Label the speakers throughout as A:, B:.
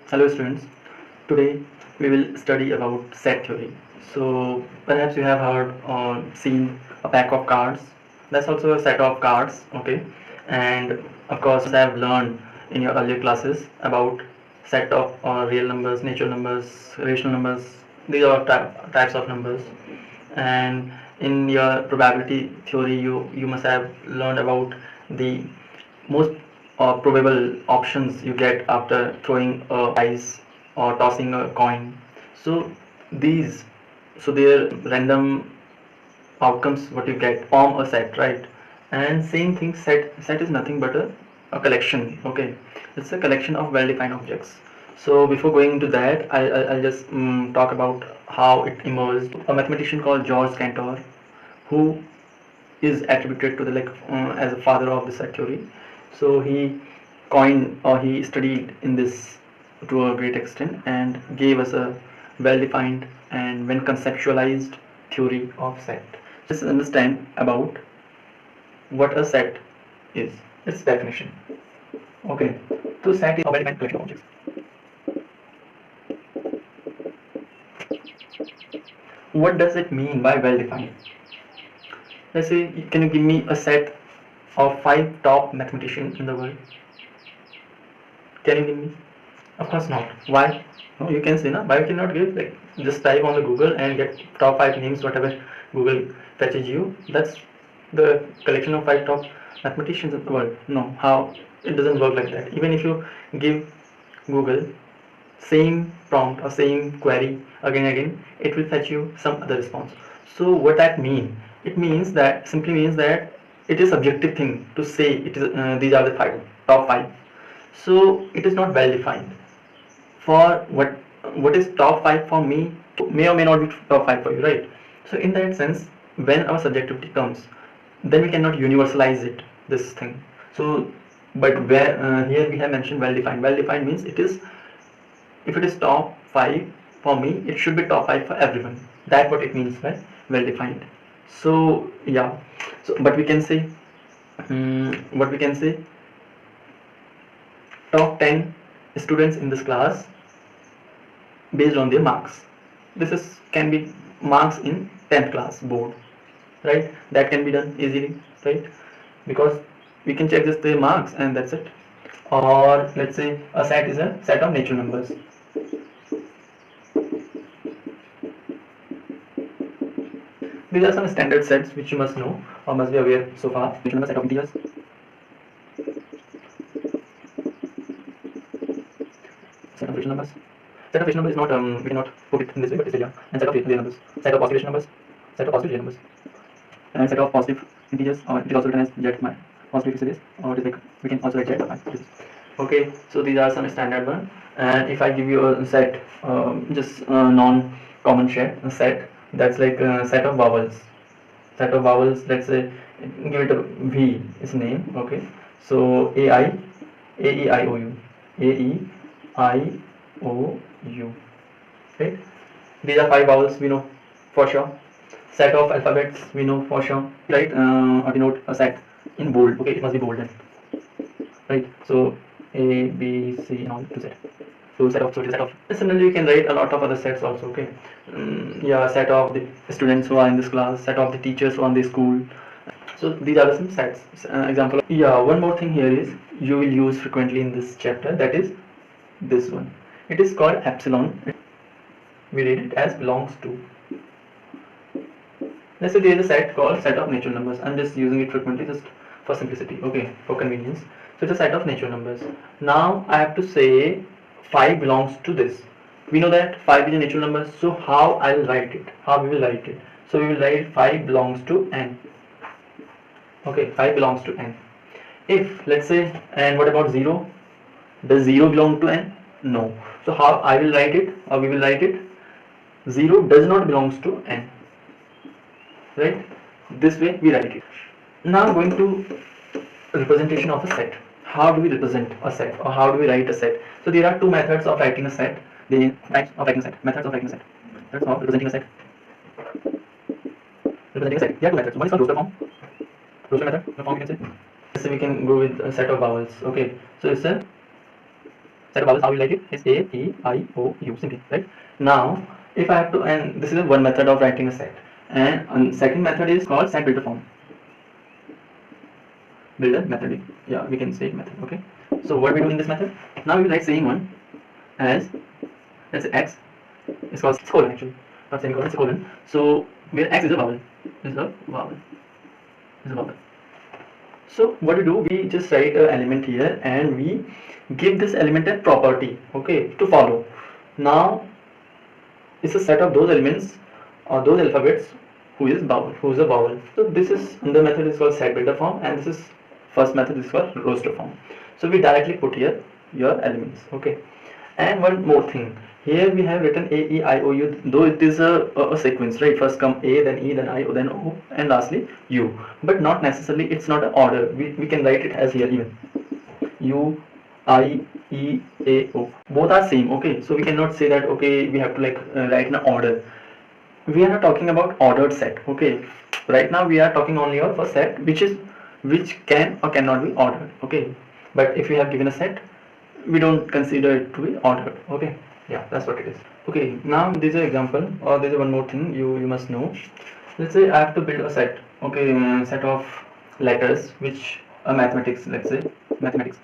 A: Hello students, today we will study about set theory. So perhaps you have heard or seen a pack of cards. That's also a set of cards, okay? And of course I have learned in your earlier classes about set of real numbers, natural numbers, rational numbers. These are types of numbers. And in your probability theory you must have learned about the most probable options you get after throwing a dice or tossing a coin. So these, so their random outcomes what you get form a set, right? And same thing, set is nothing but a collection, okay? It's a collection of well-defined objects. So before going into that, I'll just talk about how it emerged. A mathematician called George Cantor, who is attributed to the as a father of the set theory. So he coined or he studied in this to a great extent and gave us a well-defined and when conceptualized theory of set. Let's understand about what a set is, its definition. Okay, so set is a well-defined collection of objects. What does it mean by well-defined? Let's say, can you give me a set of 5 top mathematicians in the world? Can you give me? Of course not. Why? No, you can say no. Why cannot give? Like just type on the Google and get top 5 names, whatever Google fetches you. That's the collection of 5 top mathematicians in the world. No, how? It doesn't work like that. Even if you give Google same prompt or same query again and again, it will fetch you some other response. So what that mean? It means that simply means that it is subjective thing to say it is these are the top 5. So it is not well defined. For what is top 5 for me may or may not be top 5 for you, right? So in that sense, when our subjectivity comes, then we cannot universalize it, this thing. So but where here we have mentioned well defined. Well defined means it is, if it is top 5 for me, it should be top 5 for everyone. That's what it means by well defined. So yeah, so but we can say what we can say, top 10 students in this class based on their marks. This is can be marks in 10th class board, right? That can be done easily, right? Because we can check just their marks and that's it. Or let's say a set is a set of natural numbers. These are some standard sets which you must know or must be aware so far. Natural number, set of integers, set of rational numbers. Set of rational numbers is not we cannot put it in this way, but it's yeah. And set of real numbers, set of positive rational numbers, set of positive real numbers, and set of positive integers, or it is also written as z minus positive if it is, or it is like we can also write z minus. Okay, so these are some standard one. And if I give you a set, just non-common set, that's like a set of vowels. Set of vowels. Let's say give it a V is name. Okay, so A I, A E I O U, A E I O U. Right? These are 5 vowels we know for sure. Set of alphabets we know for sure. Right? Or denote a set in bold. Okay, it must be bold then. Right? So A, B, C, and all to Z. So set of, so it is set of. Similarly, you can write a lot of other sets also. Okay, yeah, set of the students who are in this class, set of the teachers who are in the school. So these are some sets. Example. Yeah, one more thing here is you will use frequently in this chapter. That is this one. It is called epsilon. We read it as belongs to. Let's say there is a set called set of natural numbers. I'm just using it frequently just for simplicity. Okay, for convenience. So it's a set of natural numbers. Now I have to say 5 belongs to this. We know that 5 is a natural number. So how I will write it? How we will write it? So we will write 5 belongs to n. Okay, 5 belongs to n. If let's say, and what about 0? Does 0 belong to n? No. So how I will write it, or we will write it? 0 does not belongs to n. Right? This way we write it. Now going to representation of a set. How do we represent a set, or how do we write a set? So there are 2 methods of writing a set. The types of writing a set, methods of writing a set. That's of representing a set. Representing a set. There are 2 methods. One is called roster form. Roster method. The form you can say. So we can go with a set of vowels. Okay. So it's a set of vowels, how you write it is A, E, I, O, U, simply, right? Now, if I have to, and this is one method of writing a set, and second method is called set builder form. Builder method, yeah, we can say method, okay? So what we do in this method? Now we write same one as, let's say X, it's called colon actually, not semicolon, it's a colon. So where X is a vowel, is a vowel, is a vowel. So what we do, we just write an element here and we give this element a property, okay, to follow. Now it's a set of those elements or those alphabets who is a vowel. So this is, the method is called set builder form, and this is first method is called roster form. So we directly put here your elements, okay. And one more thing, here we have written A, E, I, O, U, though it is a sequence, right? First come A, then E, then I, then O, and lastly U. But not necessarily, it's not an order. We can write it as here even. U, I, E, A, O. Both are same, okay? So we cannot say that, okay, we have to like write in an order. We are not talking about ordered set, okay? Right now we are talking only of a set which can or cannot be ordered, okay? But if we have given a set, we don't consider it to be ordered, okay? Yeah, that's what it is. Okay, now this is an example, or there is one more thing you must know. Let's say I have to build a set, okay, set of letters which are mathematics, let's say mathematics.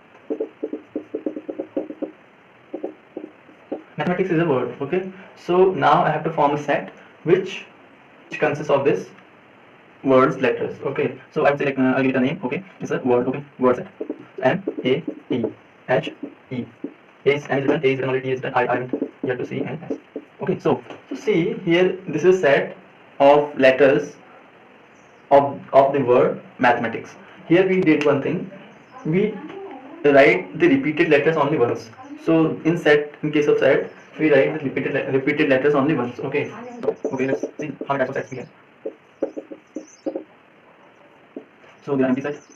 A: Mathematics is a word, okay? So now I have to form a set which consists of this words, letters, okay? So I would say like I'll give it a name, okay? It's a word, okay? Word set. M A T H E. A is written already, E is written, I haven't yet to see, and S. Okay, so see here, this is a set of letters of the word mathematics. Here we did one thing, we write the repeated letters only once. So in case of set, we write the repeated letters only once. Okay. Okay, let's see how many types of sets we have. So there are empty sets.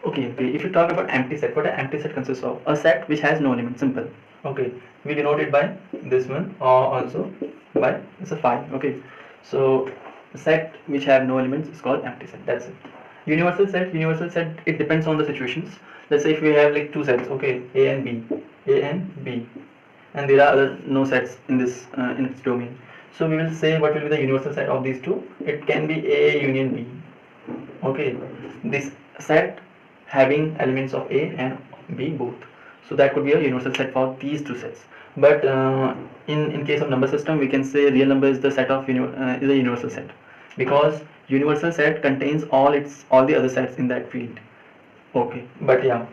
A: Okay, if you talk about empty set, what an empty set consists of? A set which has no element, simple. Okay, we denote it by this one, or also by, it's a 5. Okay, so set which have no elements is called empty set, that's it. Universal set, it depends on the situations. Let's say if we have like two sets, okay, A and B, and there are other no sets in this in its domain. So we will say what will be the universal set of these two. It can be A union B. Okay, this set having elements of A and B both. So that could be a universal set for these two sets. But in case of number system, we can say real number is the set of is a universal set, because universal set contains all the other sets in that field. Okay, but yeah,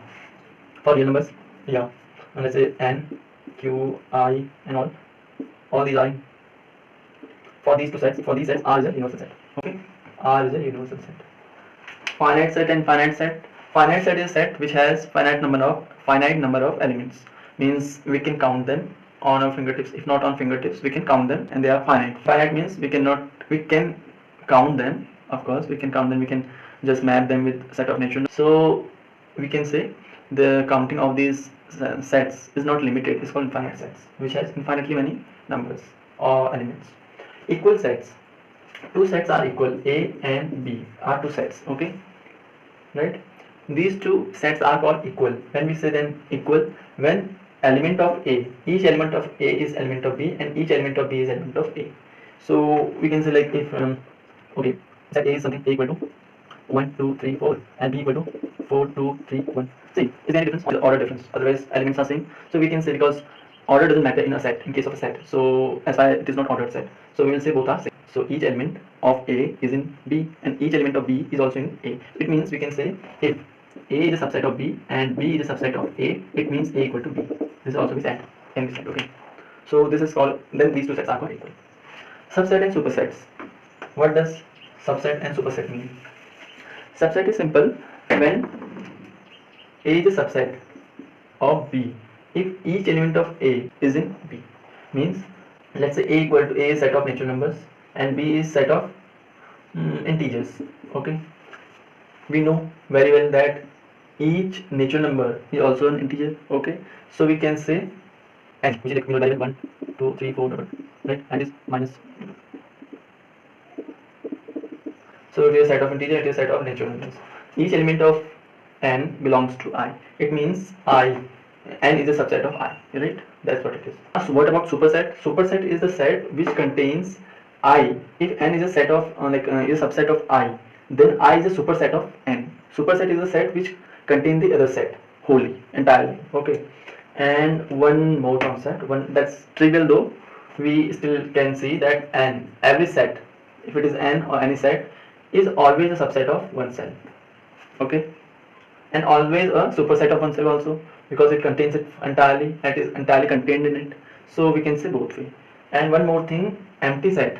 A: for real numbers, yeah, and let's say N, Q, I, and all these I. For these sets, R is a universal set. Okay, R is a universal set. Finite set and finite set. Finite set is a set which has finite number of elements. Means we can count them on our fingertips. If not on fingertips, we can count them, and they are finite. Finite means we can count them. Of course, we can count them. We can just map them with set of natural. So we can say the counting of these sets is not limited. It's called infinite sets, which has infinitely many numbers or elements. Equal sets. Two sets are equal. A and B are two sets. Okay, right? These two sets are called equal. When we say them equal, when element of A, each element of A is element of B, and each element of B is element of A. So we can say like if okay, set A is something A equal to 1, 2, 3, 4, and B equal to 4, 2, 3, 1. See, is there any difference? Or order difference? Otherwise, elements are same. So we can say because order doesn't matter in a set, in case of a set. So as far as it is not ordered set, so we will say both are same. So each element of A is in B, and each element of B is also in A. It means we can say if A is a subset of B and B is a subset of A, it means A equal to B. This also be said, can be said. Okay. So this is called, then these two sets are called equal. Subset and supersets. What does subset and superset mean? Subset is simple when A is a subset of B if each element of A is in B. Means let's say A equal to A is set of natural numbers and B is set of integers. Okay, we know very well that each natural number is also an integer. Okay, so we can say n, which is like variable 1, 2, 3, 4, right, and is minus. So it is a set of integer, it is a set of natural numbers. Each element of n belongs to I. It means n is a subset of I, right? That's what it is. So what about superset? Superset is the set which contains I. If n is a set of is a subset of I, then I is a superset of n. Superset is a set which contains the other set wholly, entirely. Okay. And one more concept, one that's trivial though, we still can see that n, every set, if it is n or any set, is always a subset of oneself. Okay, and always a superset of oneself also, because it contains it entirely, it is entirely contained in it. So we can say both way. And one more thing, empty set.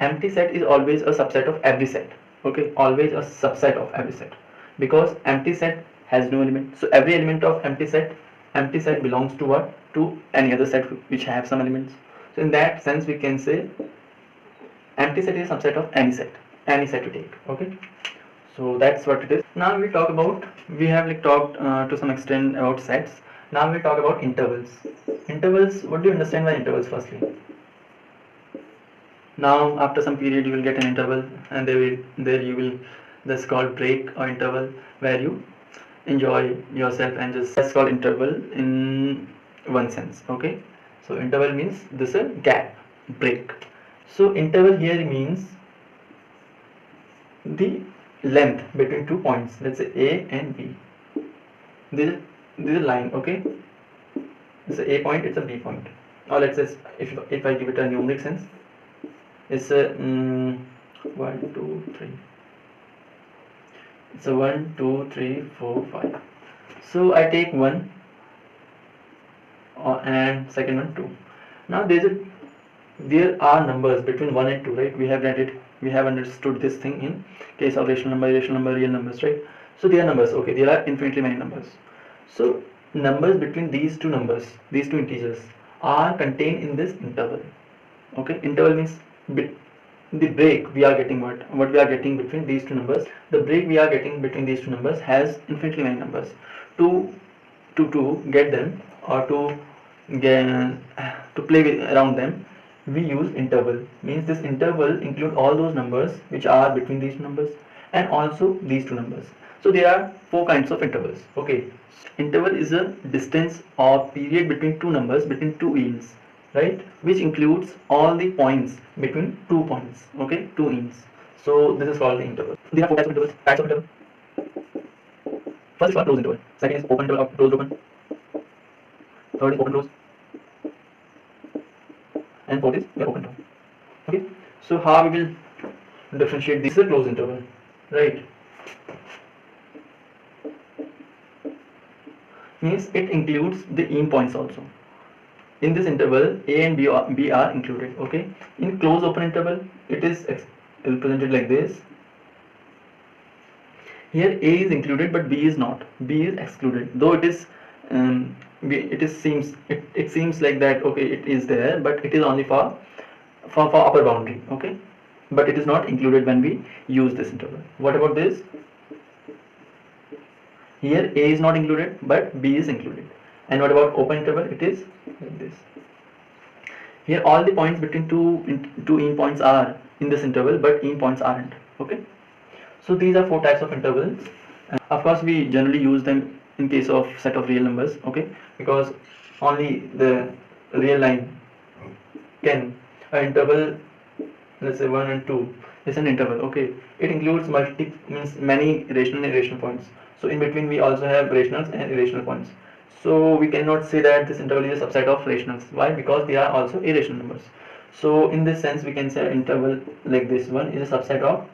A: Empty set is always a subset of every set. Okay, always a subset of every set, because empty set has no element. So every element of empty set belongs to what? To any other set which have some elements. So in that sense we can say empty set is a subset of any set you take. Okay, so that's what it is. Now we'll talk about, we have like talked to some extent about sets. Now we'll talk about intervals. Intervals, what do you understand by intervals firstly? Now after some period you will get an interval, and there you will, that's called break or interval, where you enjoy yourself, and just, that's called interval in one sense. Okay, so interval means this is a gap, break. So interval here means the length between 2 points, let's say A and B. This is a line. Okay, it's a A point, it's a B point, or let's say if I give it a numeric sense, it's a 1, 2, 3. It's a 1, 2, 3, 4, 5. So I take 1 and second one 2. Now there are numbers between 1 and 2, right? We have read it, we have understood this thing in case of rational number, real numbers, right? So there are numbers. Okay, there are infinitely many numbers. So numbers between these two numbers, these two integers, are contained in this interval. Okay, interval means the break we are getting, what we are getting between these two numbers. The break we are getting between these two numbers has infinitely many numbers. To get them, or to play with around them, we use interval. Means this interval include all those numbers which are between these two numbers and also these two numbers. So there are 4 kinds of intervals. Okay, interval is a distance or period between two numbers, between two yields, right, which includes all the points between 2 points. Okay, 2 yields. So this is called the interval. There are 4 types of intervals. Types of interval. First is called closed interval. Second is open interval or closed open. Third is open close. And fourth is open interval. Okay, so how we will differentiate this? Is a closed interval, right? Means it includes the in points also. In this interval, A and B are included. Okay, in closed open interval, it is represented like this. Here A is included, but B is not. B is excluded, though it is it seems like that. Okay, it is there, but it is only for upper boundary. Okay, but it is not included when we use this interval. What about this? Here A is not included, but B is included. And what about open interval? It is like this. Here all the points between two in points are in this interval, but in points aren't. Okay, so these are 4 types of intervals. Of course we generally use them in case of set of real numbers. Okay, because only the real line can, an interval, let's say 1 and 2 is an interval. Okay, it includes many rational and irrational points. So in between we also have rationals and irrational points. So we cannot say that this interval is a subset of rationals. Why? Because they are also irrational numbers. So in this sense we can say an interval like this one is a subset of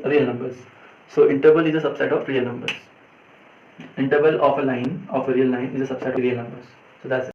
A: real numbers. So interval is a subset of real numbers. Interval of a real line is a subset of real numbers. So that's it.